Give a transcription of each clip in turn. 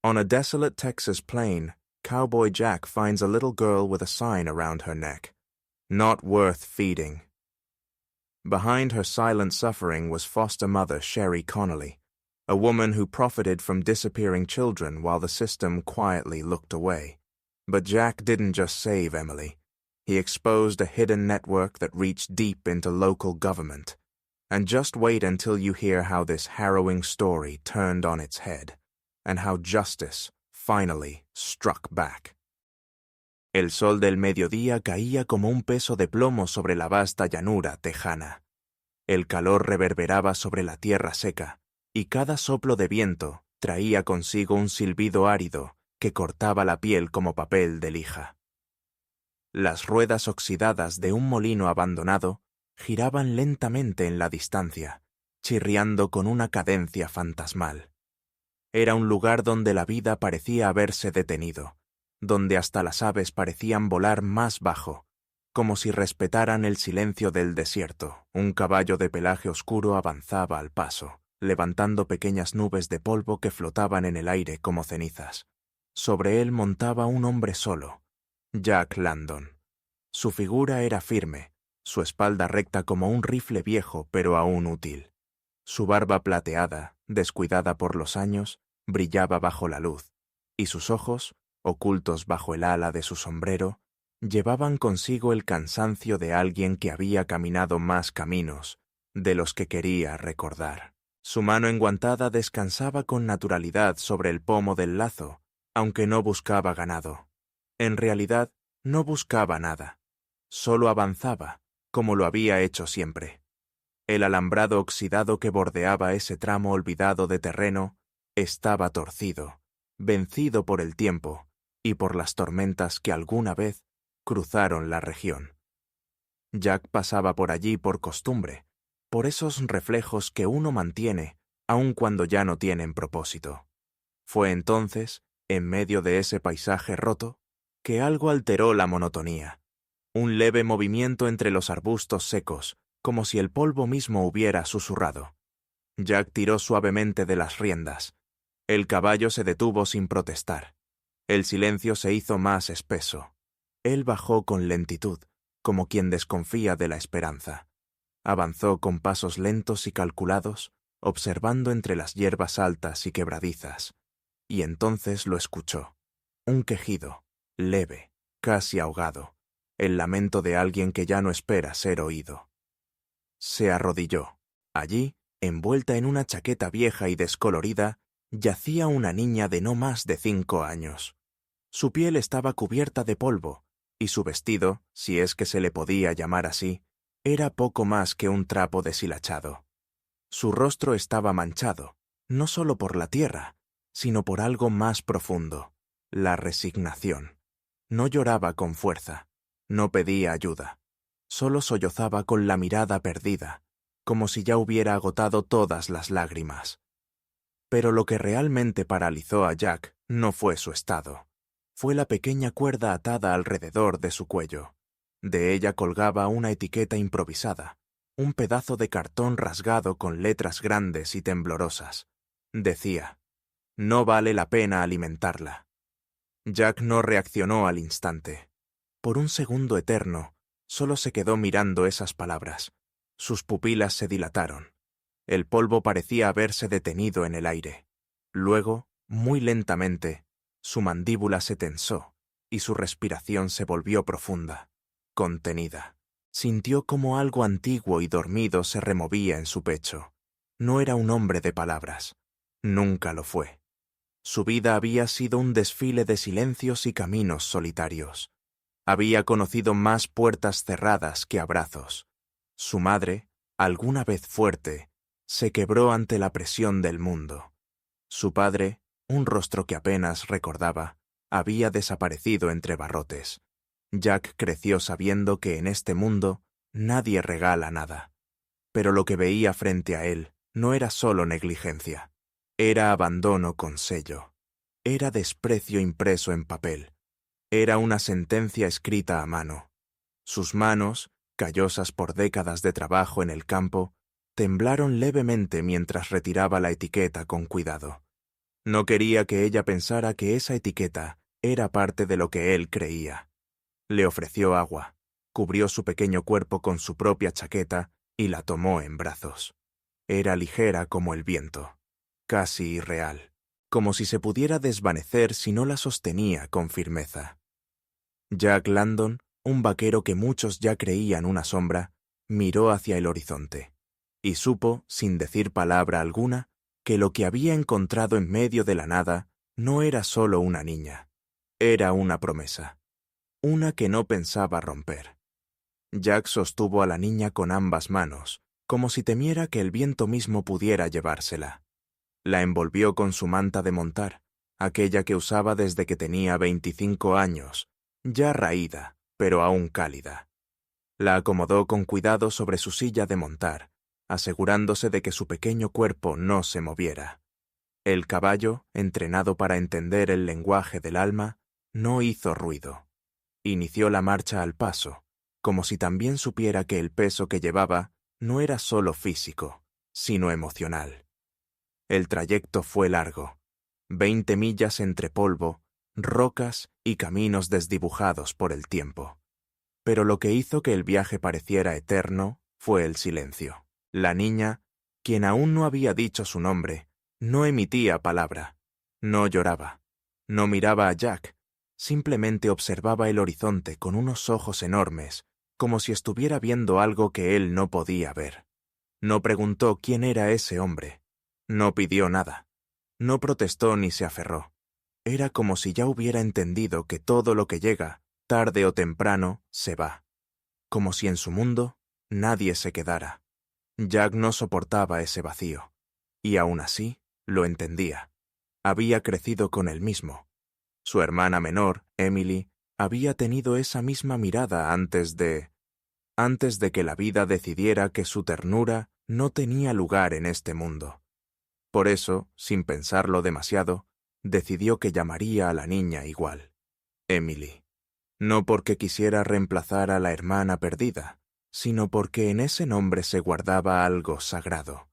On a desolate Texas plain, Cowboy Jack finds a little girl with a sign around her neck. Not worth feeding. Behind her silent suffering was foster mother Sherry Connolly, a woman who profited from disappearing children while the system quietly looked away. But Jack didn't just save Emily. He exposed a hidden network that reached deep into local government. And just wait until you hear how this harrowing story turned on its head, and how justice finally struck back. El sol del mediodía caía como un peso de plomo sobre la vasta llanura tejana. El calor reverberaba sobre la tierra seca, y cada soplo de viento traía consigo un silbido árido que cortaba la piel como papel de lija. Las ruedas oxidadas de un molino abandonado giraban lentamente en la distancia, chirriando con una cadencia fantasmal. Era un lugar donde la vida parecía haberse detenido, donde hasta las aves parecían volar más bajo, como si respetaran el silencio del desierto. Un caballo de pelaje oscuro avanzaba al paso, levantando pequeñas nubes de polvo que flotaban en el aire como cenizas. Sobre él montaba un hombre solo, Jack Landon. Su figura era firme, su espalda recta como un rifle viejo pero aún útil. Su barba plateada, descuidada por los años, brillaba bajo la luz, y sus ojos, ocultos bajo el ala de su sombrero, llevaban consigo el cansancio de alguien que había caminado más caminos de los que quería recordar. Su mano enguantada descansaba con naturalidad sobre el pomo del lazo, aunque no buscaba ganado. En realidad, no buscaba nada. Solo avanzaba, como lo había hecho siempre. El alambrado oxidado que bordeaba ese tramo olvidado de terreno estaba torcido, vencido por el tiempo y por las tormentas que alguna vez cruzaron la región. Jack pasaba por allí por costumbre, por esos reflejos que uno mantiene aun cuando ya no tienen propósito. Fue entonces, en medio de ese paisaje roto, que algo alteró la monotonía. Un leve movimiento entre los arbustos secos, como si el polvo mismo hubiera susurrado. Jack tiró suavemente de las riendas. El caballo se detuvo sin protestar. El silencio se hizo más espeso. Él bajó con lentitud, como quien desconfía de la esperanza. Avanzó con pasos lentos y calculados, observando entre las hierbas altas y quebradizas. Y entonces lo escuchó. Un quejido, leve, casi ahogado, el lamento de alguien que ya no espera ser oído. Se arrodilló. Allí, envuelta en una chaqueta vieja y descolorida, yacía una niña de no más de 5 años. Su piel estaba cubierta de polvo, y su vestido, si es que se le podía llamar así, era poco más que un trapo deshilachado. Su rostro estaba manchado, no solo por la tierra, sino por algo más profundo, la resignación. No lloraba con fuerza, no pedía ayuda, solo sollozaba con la mirada perdida, como si ya hubiera agotado todas las lágrimas. Pero lo que realmente paralizó a Jack no fue su estado. Fue la pequeña cuerda atada alrededor de su cuello. De ella colgaba una etiqueta improvisada, un pedazo de cartón rasgado con letras grandes y temblorosas. Decía: «No vale la pena alimentarla». Jack no reaccionó al instante. Por un segundo eterno, solo se quedó mirando esas palabras. Sus pupilas se dilataron. El polvo parecía haberse detenido en el aire. Luego, muy lentamente, su mandíbula se tensó y su respiración se volvió profunda, contenida. Sintió como algo antiguo y dormido se removía en su pecho. No era un hombre de palabras. Nunca lo fue. Su vida había sido un desfile de silencios y caminos solitarios. Había conocido más puertas cerradas que abrazos. Su madre, alguna vez fuerte, se quebró ante la presión del mundo. Su padre, un rostro que apenas recordaba, había desaparecido entre barrotes. Jack creció sabiendo que en este mundo nadie regala nada. Pero lo que veía frente a él no era solo negligencia. Era abandono con sello. Era desprecio impreso en papel. Era una sentencia escrita a mano. Sus manos, callosas por décadas de trabajo en el campo, temblaron levemente mientras retiraba la etiqueta con cuidado. No quería que ella pensara que esa etiqueta era parte de lo que él creía. Le ofreció agua, cubrió su pequeño cuerpo con su propia chaqueta y la tomó en brazos. Era ligera como el viento, casi irreal, como si se pudiera desvanecer si no la sostenía con firmeza. Jack Landon, un vaquero que muchos ya creían una sombra, miró hacia el horizonte, y supo, sin decir palabra alguna, que lo que había encontrado en medio de la nada no era solo una niña, era una promesa, una que no pensaba romper. Jack sostuvo a la niña con ambas manos, como si temiera que el viento mismo pudiera llevársela. La envolvió con su manta de montar, aquella que usaba desde que tenía 25 años, ya raída, pero aún cálida. La acomodó con cuidado sobre su silla de montar, asegurándose de que su pequeño cuerpo no se moviera. El caballo, entrenado para entender el lenguaje del alma, no hizo ruido. Inició la marcha al paso, como si también supiera que el peso que llevaba no era solo físico, sino emocional. El trayecto fue largo, 20 millas entre polvo, rocas y caminos desdibujados por el tiempo. Pero lo que hizo que el viaje pareciera eterno fue el silencio. La niña, quien aún no había dicho su nombre, no emitía palabra, no lloraba, no miraba a Jack, simplemente observaba el horizonte con unos ojos enormes, como si estuviera viendo algo que él no podía ver. No preguntó quién era ese hombre, no pidió nada, no protestó ni se aferró. Era como si ya hubiera entendido que todo lo que llega, tarde o temprano, se va. Como si en su mundo nadie se quedara. Jack no soportaba ese vacío, y aún así lo entendía. Había crecido con él mismo. Su hermana menor, Emily, había tenido esa misma mirada antes de que la vida decidiera que su ternura no tenía lugar en este mundo. Por eso, sin pensarlo demasiado, decidió que llamaría a la niña igual, Emily. No porque quisiera reemplazar a la hermana perdida, sino porque en ese nombre se guardaba algo sagrado,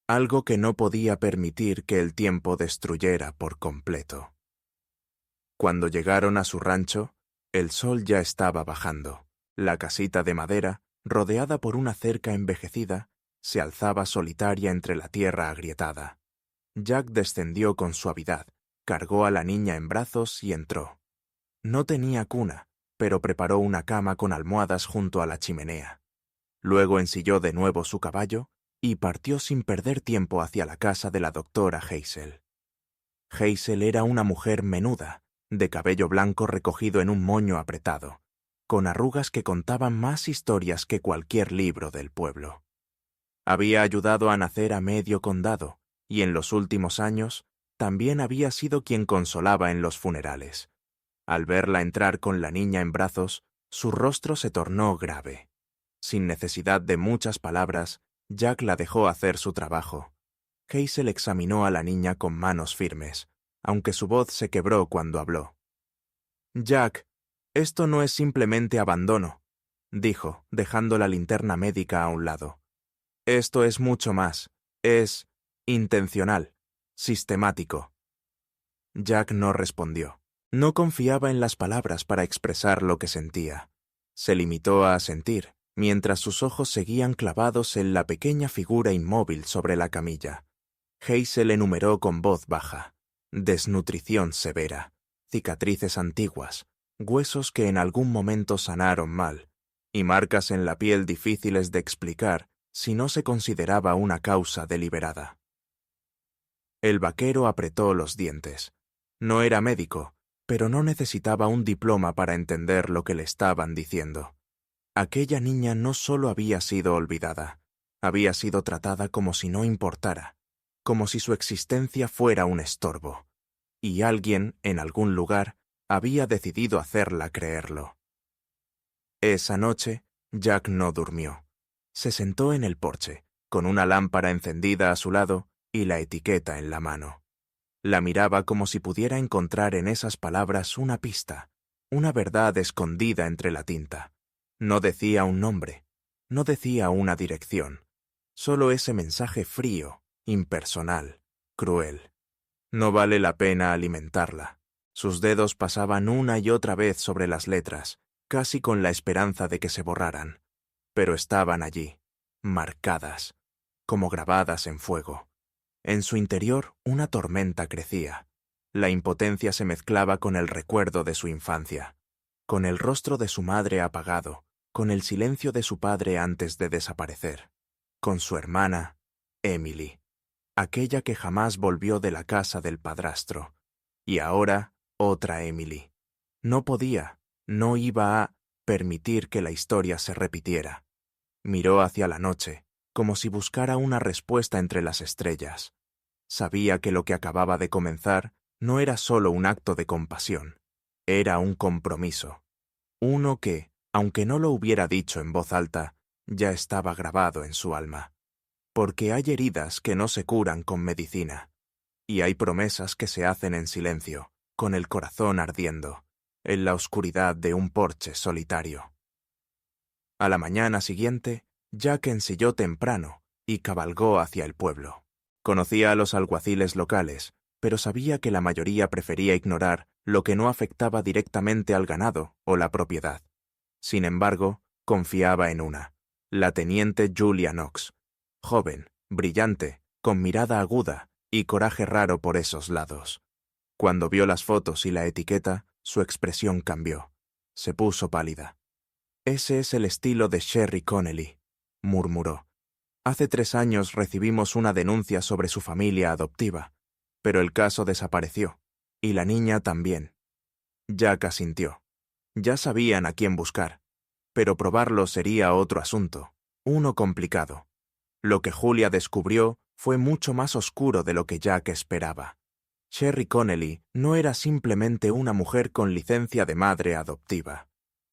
algo que no podía permitir que el tiempo destruyera por completo. Cuando llegaron a su rancho, el sol ya estaba bajando. La casita de madera, rodeada por una cerca envejecida, se alzaba solitaria entre la tierra agrietada. Jack descendió con suavidad, cargó a la niña en brazos y entró. No tenía cuna, pero preparó una cama con almohadas junto a la chimenea. Luego ensilló de nuevo su caballo y partió sin perder tiempo hacia la casa de la doctora Hazel. Hazel era una mujer menuda, de cabello blanco recogido en un moño apretado, con arrugas que contaban más historias que cualquier libro del pueblo. Había ayudado a nacer a medio condado, y en los últimos años también había sido quien consolaba en los funerales. Al verla entrar con la niña en brazos, su rostro se tornó grave. Sin necesidad de muchas palabras, Jack la dejó hacer su trabajo. Hazel examinó a la niña con manos firmes, aunque su voz se quebró cuando habló. «Jack, esto no es simplemente abandono», dijo, dejando la linterna médica a un lado. «Esto es mucho más. Es intencional, sistemático». Jack no respondió. No confiaba en las palabras para expresar lo que sentía. Se limitó a asentir, mientras sus ojos seguían clavados en la pequeña figura inmóvil sobre la camilla. Hazel enumeró con voz baja: desnutrición severa, cicatrices antiguas, huesos que en algún momento sanaron mal, y marcas en la piel difíciles de explicar si no se consideraba una causa deliberada. El vaquero apretó los dientes. No era médico, pero no necesitaba un diploma para entender lo que le estaban diciendo. Aquella niña no solo había sido olvidada, había sido tratada como si no importara, como si su existencia fuera un estorbo, y alguien, en algún lugar, había decidido hacerla creerlo. Esa noche, Jack no durmió. Se sentó en el porche, con una lámpara encendida a su lado y la etiqueta en la mano. La miraba como si pudiera encontrar en esas palabras una pista, una verdad escondida entre la tinta. No decía un nombre, no decía una dirección, solo ese mensaje frío, impersonal, cruel. No vale la pena alimentarla. Sus dedos pasaban una y otra vez sobre las letras, casi con la esperanza de que se borraran. Pero estaban allí, marcadas, como grabadas en fuego. En su interior una tormenta crecía. La impotencia se mezclaba con el recuerdo de su infancia, con el rostro de su madre apagado, con el silencio de su padre antes de desaparecer, con su hermana, Emily, aquella que jamás volvió de la casa del padrastro, y ahora otra Emily. No podía, no iba a permitir que la historia se repitiera. Miró hacia la noche, como si buscara una respuesta entre las estrellas. Sabía que lo que acababa de comenzar no era solo un acto de compasión, era un compromiso. Uno que, aunque no lo hubiera dicho en voz alta, ya estaba grabado en su alma. Porque hay heridas que no se curan con medicina, y hay promesas que se hacen en silencio, con el corazón ardiendo, en la oscuridad de un porche solitario. A la mañana siguiente, Jack ensilló temprano y cabalgó hacia el pueblo. Conocía a los alguaciles locales, pero sabía que la mayoría prefería ignorar lo que no afectaba directamente al ganado o la propiedad. Sin embargo, confiaba en una, la teniente Julia Knox, joven, brillante, con mirada aguda y coraje raro por esos lados. Cuando vio las fotos y la etiqueta, su expresión cambió. Se puso pálida. «Ese es el estilo de Sherry Connelly», murmuró. «Hace 3 años recibimos una denuncia sobre su familia adoptiva, pero el caso desapareció, y la niña también». Jack asintió. Ya sabían a quién buscar, pero probarlo sería otro asunto, uno complicado. Lo que Julia descubrió fue mucho más oscuro de lo que Jack esperaba. Sherry Connelly no era simplemente una mujer con licencia de madre adoptiva.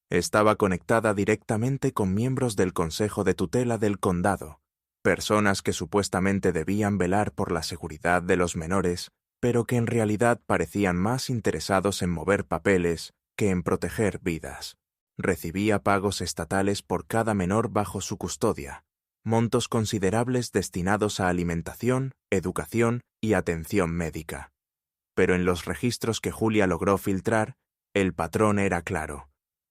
Estaba conectada directamente con miembros del Consejo de Tutela del Condado, personas que supuestamente debían velar por la seguridad de los menores, pero que en realidad parecían más interesados en mover papeles que en proteger vidas. Recibía pagos estatales por cada menor bajo su custodia, montos considerables destinados a alimentación, educación y atención médica. Pero en los registros que Julia logró filtrar, el patrón era claro.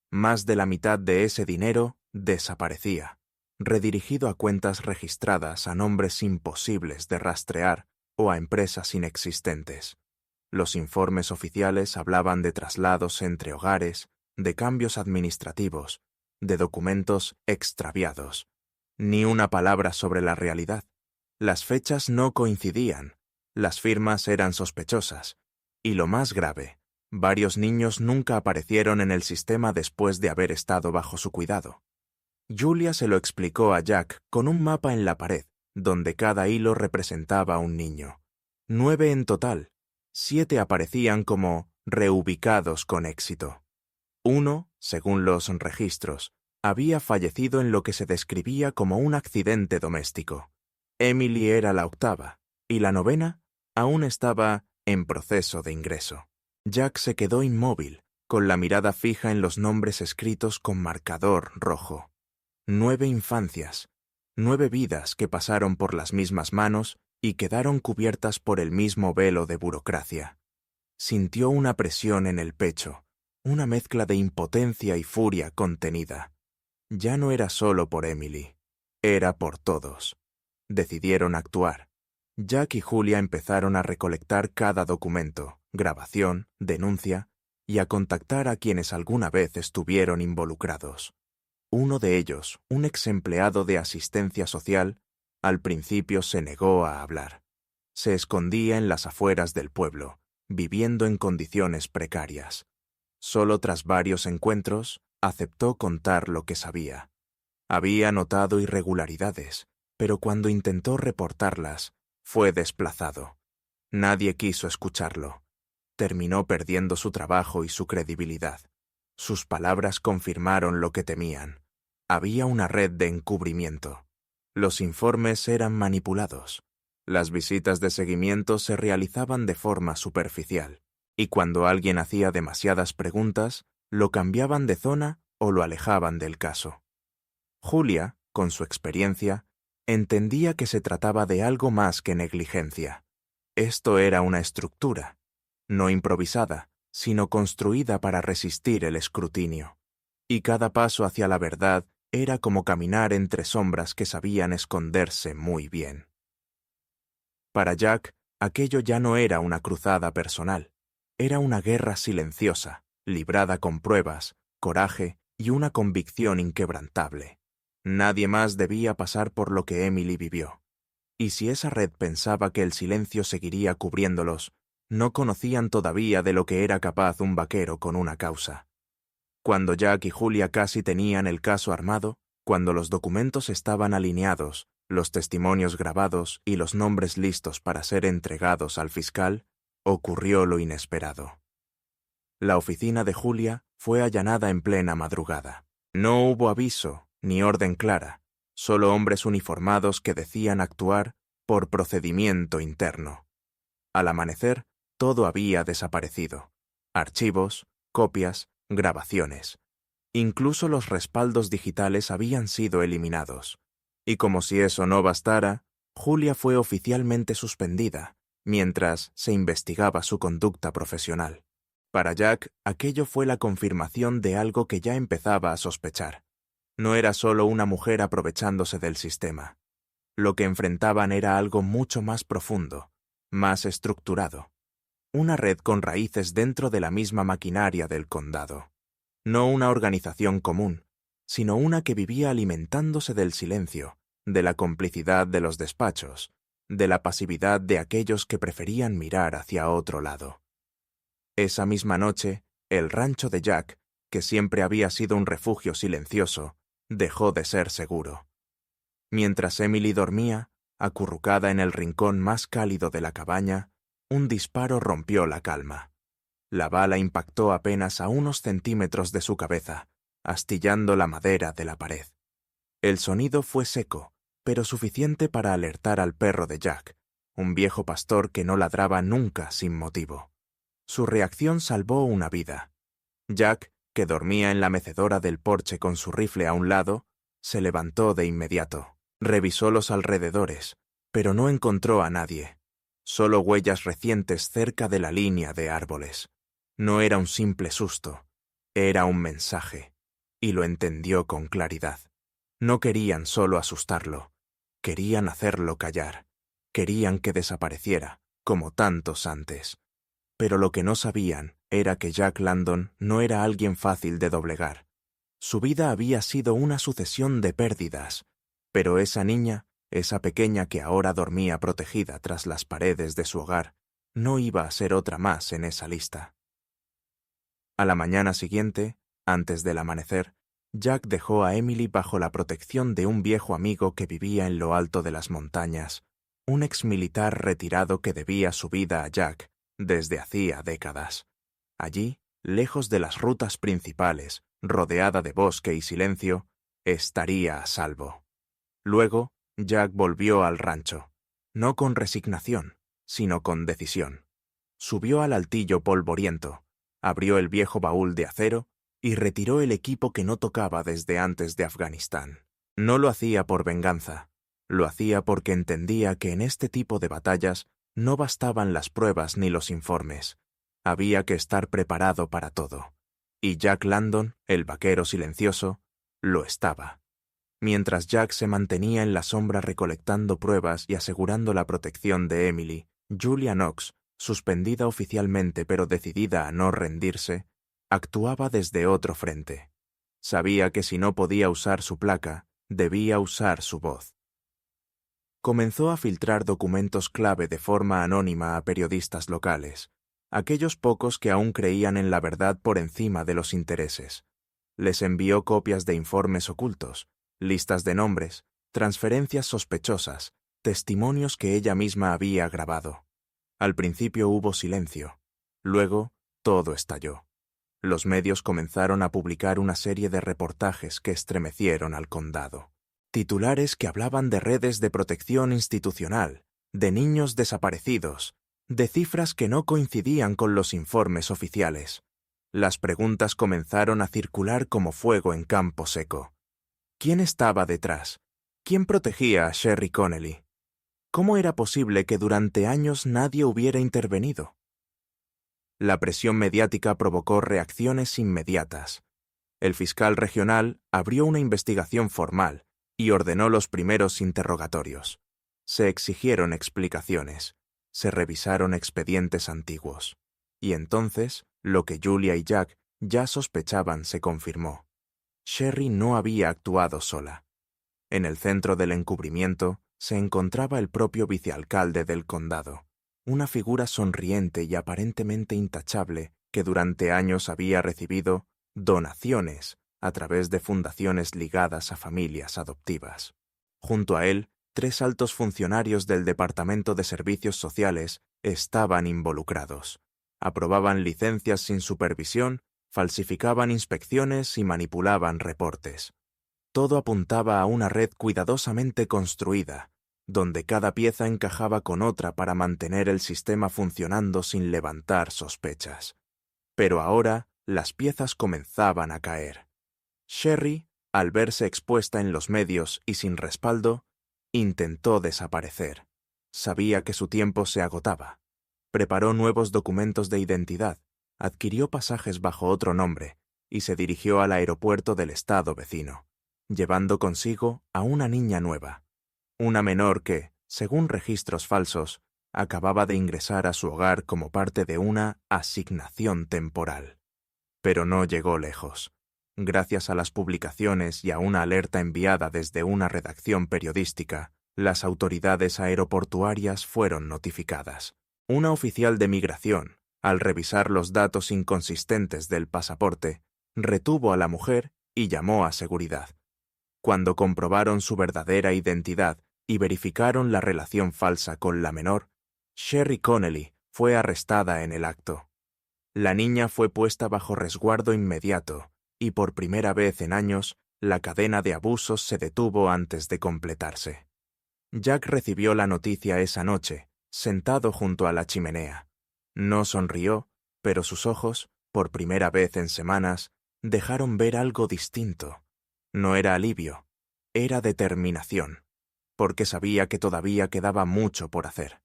Más de la mitad de ese dinero desaparecía, redirigido a cuentas registradas a nombres imposibles de rastrear o a empresas inexistentes. Los informes oficiales hablaban de traslados entre hogares, de cambios administrativos, de documentos extraviados. Ni una palabra sobre la realidad. Las fechas no coincidían, las firmas eran sospechosas, y lo más grave, varios niños nunca aparecieron en el sistema después de haber estado bajo su cuidado. Julia se lo explicó a Jack con un mapa en la pared, donde cada hilo representaba a un niño. 9 en total. 7 aparecían como reubicados con éxito. Uno, según los registros, había fallecido en lo que se describía como un accidente doméstico. Emily era la 8ª, y la 9ª aún estaba en proceso de ingreso. Jack se quedó inmóvil, con la mirada fija en los nombres escritos con marcador rojo. 9 infancias, 9 vidas que pasaron por las mismas manos y quedaron cubiertas por el mismo velo de burocracia. Sintió una presión en el pecho, una mezcla de impotencia y furia contenida. Ya no era solo por Emily, era por todos. Decidieron actuar. Jack y Julia empezaron a recolectar cada documento, grabación, denuncia, y a contactar a quienes alguna vez estuvieron involucrados. Uno de ellos, un ex empleado de asistencia social, al principio se negó a hablar. Se escondía en las afueras del pueblo, viviendo en condiciones precarias. Solo tras varios encuentros, aceptó contar lo que sabía. Había notado irregularidades, pero cuando intentó reportarlas, fue desplazado. Nadie quiso escucharlo. Terminó perdiendo su trabajo y su credibilidad. Sus palabras confirmaron lo que temían. Había una red de encubrimiento. Los informes eran manipulados. Las visitas de seguimiento se realizaban de forma superficial, y cuando alguien hacía demasiadas preguntas, lo cambiaban de zona o lo alejaban del caso. Julia, con su experiencia, entendía que se trataba de algo más que negligencia. Esto era una estructura, no improvisada, sino construida para resistir el escrutinio. Y cada paso hacia la verdad era como caminar entre sombras que sabían esconderse muy bien. Para Jack, aquello ya no era una cruzada personal, era una guerra silenciosa, librada con pruebas, coraje y una convicción inquebrantable. Nadie más debía pasar por lo que Emily vivió. Y si esa red pensaba que el silencio seguiría cubriéndolos, no conocían todavía de lo que era capaz un vaquero con una causa. Cuando Jack y Julia casi tenían el caso armado, cuando los documentos estaban alineados, los testimonios grabados y los nombres listos para ser entregados al fiscal, ocurrió lo inesperado. La oficina de Julia fue allanada en plena madrugada. No hubo aviso ni orden clara, solo hombres uniformados que decían actuar por procedimiento interno. Al amanecer, todo había desaparecido. Archivos, copias, grabaciones. Incluso los respaldos digitales habían sido eliminados. Y como si eso no bastara, Julia fue oficialmente suspendida, mientras se investigaba su conducta profesional. Para Jack, aquello fue la confirmación de algo que ya empezaba a sospechar. No era solo una mujer aprovechándose del sistema. Lo que enfrentaban era algo mucho más profundo, más estructurado. Una red con raíces dentro de la misma maquinaria del condado. No una organización común, sino una que vivía alimentándose del silencio, de la complicidad de los despachos, de la pasividad de aquellos que preferían mirar hacia otro lado. Esa misma noche, el rancho de Jack, que siempre había sido un refugio silencioso, dejó de ser seguro. Mientras Emily dormía, acurrucada en el rincón más cálido de la cabaña, un disparo rompió la calma. La bala impactó apenas a unos centímetros de su cabeza, astillando la madera de la pared. El sonido fue seco, pero suficiente para alertar al perro de Jack, un viejo pastor que no ladraba nunca sin motivo. Su reacción salvó una vida. Jack, que dormía en la mecedora del porche con su rifle a un lado, se levantó de inmediato. Revisó los alrededores, pero no encontró a nadie. Solo huellas recientes cerca de la línea de árboles. No era un simple susto, era un mensaje, y lo entendió con claridad. No querían solo asustarlo, querían hacerlo callar, querían que desapareciera, como tantos antes. Pero lo que no sabían era que Jack Landon no era alguien fácil de doblegar. Su vida había sido una sucesión de pérdidas, pero esa niña, esa pequeña que ahora dormía protegida tras las paredes de su hogar, no iba a ser otra más en esa lista. A la mañana siguiente, antes del amanecer, Jack dejó a Emily bajo la protección de un viejo amigo que vivía en lo alto de las montañas, un exmilitar retirado que debía su vida a Jack desde hacía décadas. Allí, lejos de las rutas principales, rodeada de bosque y silencio, estaría a salvo. Luego, Jack volvió al rancho, no con resignación, sino con decisión. Subió al altillo polvoriento, abrió el viejo baúl de acero y retiró el equipo que no tocaba desde antes de Afganistán. No lo hacía por venganza, lo hacía porque entendía que en este tipo de batallas no bastaban las pruebas ni los informes. Había que estar preparado para todo. Y Jack Landon, el vaquero silencioso, lo estaba. Mientras Jack se mantenía en la sombra recolectando pruebas y asegurando la protección de Emily, Julia Knox, suspendida oficialmente pero decidida a no rendirse, actuaba desde otro frente. Sabía que si no podía usar su placa, debía usar su voz. Comenzó a filtrar documentos clave de forma anónima a periodistas locales, aquellos pocos que aún creían en la verdad por encima de los intereses. Les envió copias de informes ocultos, listas de nombres, transferencias sospechosas, testimonios que ella misma había grabado. Al principio hubo silencio. Luego, todo estalló. Los medios comenzaron a publicar una serie de reportajes que estremecieron al condado. Titulares que hablaban de redes de protección institucional, de niños desaparecidos, de cifras que no coincidían con los informes oficiales. Las preguntas comenzaron a circular como fuego en campo seco. ¿Quién estaba detrás? ¿Quién protegía a Sherry Connelly? ¿Cómo era posible que durante años nadie hubiera intervenido? La presión mediática provocó reacciones inmediatas. El fiscal regional abrió una investigación formal y ordenó los primeros interrogatorios. Se exigieron explicaciones, se revisaron expedientes antiguos. Y entonces, lo que Julia y Jack ya sospechaban se confirmó. Sherry no había actuado sola. En el centro del encubrimiento se encontraba el propio vicealcalde del condado, una figura sonriente y aparentemente intachable que durante años había recibido donaciones a través de fundaciones ligadas a familias adoptivas. Junto a él, 3 altos funcionarios del Departamento de Servicios Sociales estaban involucrados. Aprobaban licencias sin supervisión, falsificaban inspecciones y manipulaban reportes. Todo apuntaba a una red cuidadosamente construida, donde cada pieza encajaba con otra para mantener el sistema funcionando sin levantar sospechas. Pero ahora las piezas comenzaban a caer. Sherry, al verse expuesta en los medios y sin respaldo, intentó desaparecer. Sabía que su tiempo se agotaba. Preparó nuevos documentos de identidad, adquirió pasajes bajo otro nombre y se dirigió al aeropuerto del estado vecino, llevando consigo a una niña nueva, una menor que, según registros falsos, acababa de ingresar a su hogar como parte de una asignación temporal. Pero no llegó lejos. Gracias a las publicaciones y a una alerta enviada desde una redacción periodística, las autoridades aeroportuarias fueron notificadas. Una oficial de migración, al revisar los datos inconsistentes del pasaporte, retuvo a la mujer y llamó a seguridad. Cuando comprobaron su verdadera identidad y verificaron la relación falsa con la menor, Sherry Connelly fue arrestada en el acto. La niña fue puesta bajo resguardo inmediato y por primera vez en años la cadena de abusos se detuvo antes de completarse. Jack recibió la noticia esa noche, sentado junto a la chimenea. No sonrió, pero sus ojos, por primera vez en semanas, dejaron ver algo distinto. No era alivio, era determinación, porque sabía que todavía quedaba mucho por hacer.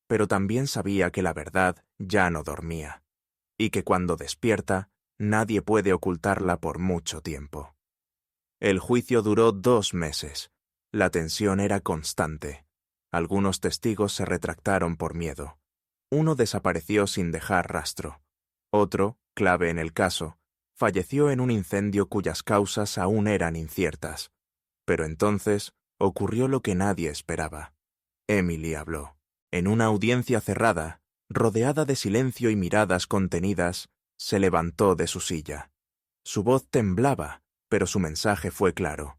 Pero también sabía que la verdad ya no dormía, y que cuando despierta, nadie puede ocultarla por mucho tiempo. El juicio duró 2 meses. La tensión era constante. Algunos testigos se retractaron por miedo. Uno desapareció sin dejar rastro. Otro, clave en el caso, falleció en un incendio cuyas causas aún eran inciertas. Pero entonces ocurrió lo que nadie esperaba. Emily habló. En una audiencia cerrada, rodeada de silencio y miradas contenidas, se levantó de su silla. Su voz temblaba, pero su mensaje fue claro.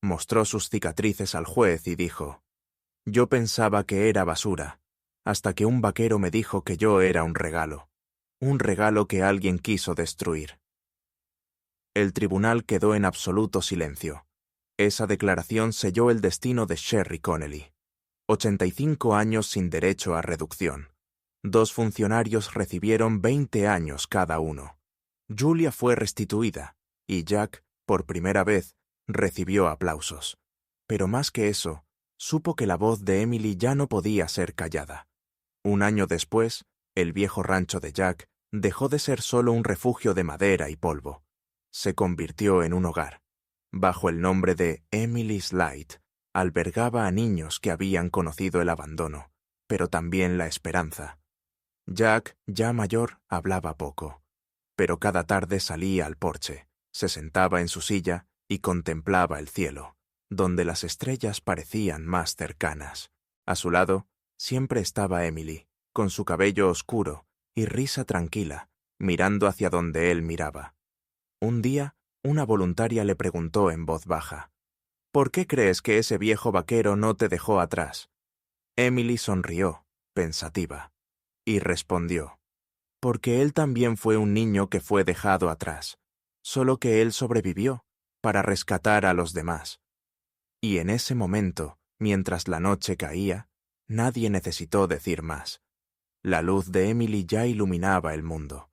Mostró sus cicatrices al juez y dijo: «Yo pensaba que era basura, hasta que un vaquero me dijo que yo era un regalo que alguien quiso destruir». El tribunal quedó en absoluto silencio. Esa declaración selló el destino de Sherry Connelly. 85 años sin derecho a reducción. 2 funcionarios recibieron 20 años cada uno. Julia fue restituida, y Jack, por primera vez, recibió aplausos. Pero más que eso, supo que la voz de Emily ya no podía ser callada. Un año después, el viejo rancho de Jack dejó de ser solo un refugio de madera y polvo. Se convirtió en un hogar. Bajo el nombre de Emily's Light, albergaba a niños que habían conocido el abandono, pero también la esperanza. Jack, ya mayor, hablaba poco, pero cada tarde salía al porche, se sentaba en su silla y contemplaba el cielo, donde las estrellas parecían más cercanas. A su lado siempre estaba Emily, con su cabello oscuro y risa tranquila, mirando hacia donde él miraba. Un día, una voluntaria le preguntó en voz baja: «¿Por qué crees que ese viejo vaquero no te dejó atrás?» Emily sonrió, pensativa, y respondió: «Porque él también fue un niño que fue dejado atrás, solo que él sobrevivió para rescatar a los demás». Y en ese momento, mientras la noche caía, nadie necesitó decir más. La luz de Emily ya iluminaba el mundo.